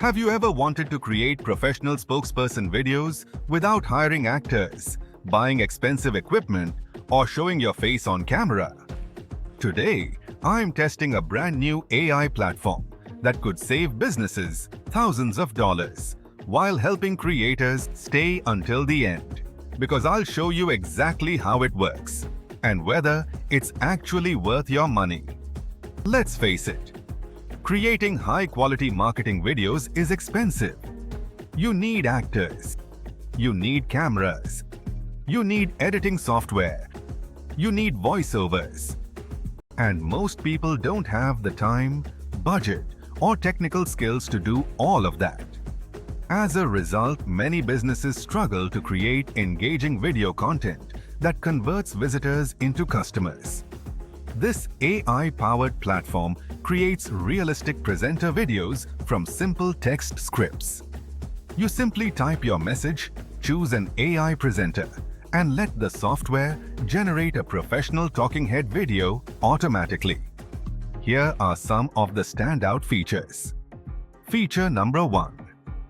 Have you ever wanted to create professional spokesperson videos without hiring actors, buying expensive equipment, or showing your face on camera? Today, I'm testing a brand new AI platform that could save businesses thousands of dollars while helping creators stay until the end. Because I'll show you exactly how it works and whether it's actually worth your money. Let's face it, creating high-quality marketing videos is expensive. You need actors. You need cameras. You need editing software. You need voiceovers. And most people don't have the time, budget, or technical skills to do all of that. As a result, many businesses struggle to create engaging video content that converts visitors into customers. This AI-powered platform creates realistic presenter videos from simple text scripts. You simply type your message, choose an AI presenter, and let the software generate a professional talking head video automatically. Here are some of the standout features. Feature number 1.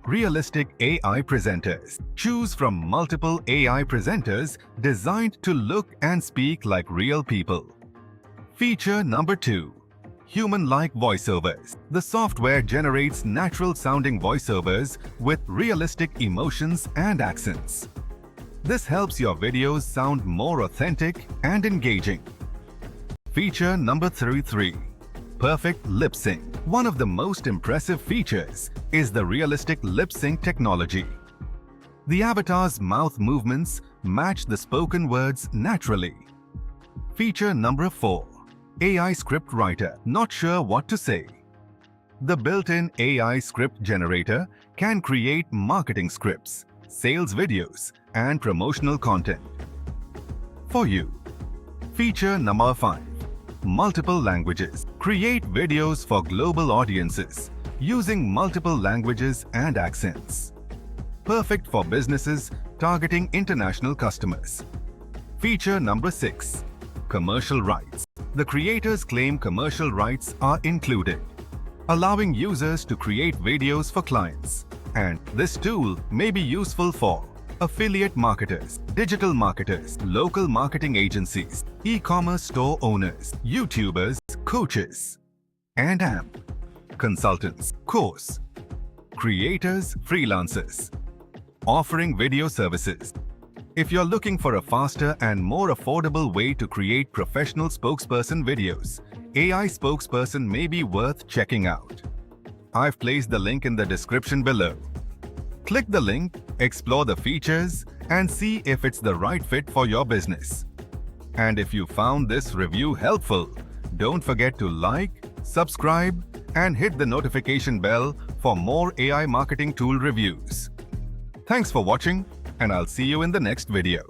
Realistic AI presenters. Choose from multiple AI presenters designed to look and speak like real people. Feature number 2. Human-like voiceovers. The software generates natural-sounding voiceovers with realistic emotions and accents. This helps your videos sound more authentic and engaging. Feature number 3. Perfect lip sync. One of the most impressive features is the realistic lip sync technology. The avatar's mouth movements match the spoken words naturally. Feature number 4. AI script writer. Not sure what to say? The built-in AI script generator can create marketing scripts, sales videos, and promotional content for you. Feature number 5. Multiple languages. Create videos for global audiences using multiple languages and accents. Perfect for businesses targeting international customers. Feature number 6. Commercial rights. The creators claim commercial rights are included, allowing users to create videos for clients. And this tool may be useful for affiliate marketers, digital marketers, local marketing agencies, e-commerce store owners, YouTubers, coaches, and AMP, consultants, course, creators, freelancers, offering video services. If you're looking for a faster and more affordable way to create professional spokesperson videos, AI Spokesperson may be worth checking out. I've placed the link in the description below. Click the link, explore the features, and see if it's the right fit for your business. And if you found this review helpful, don't forget to like, subscribe, and hit the notification bell for more AI marketing tool reviews. Thanks for watching, and I'll see you in the next video.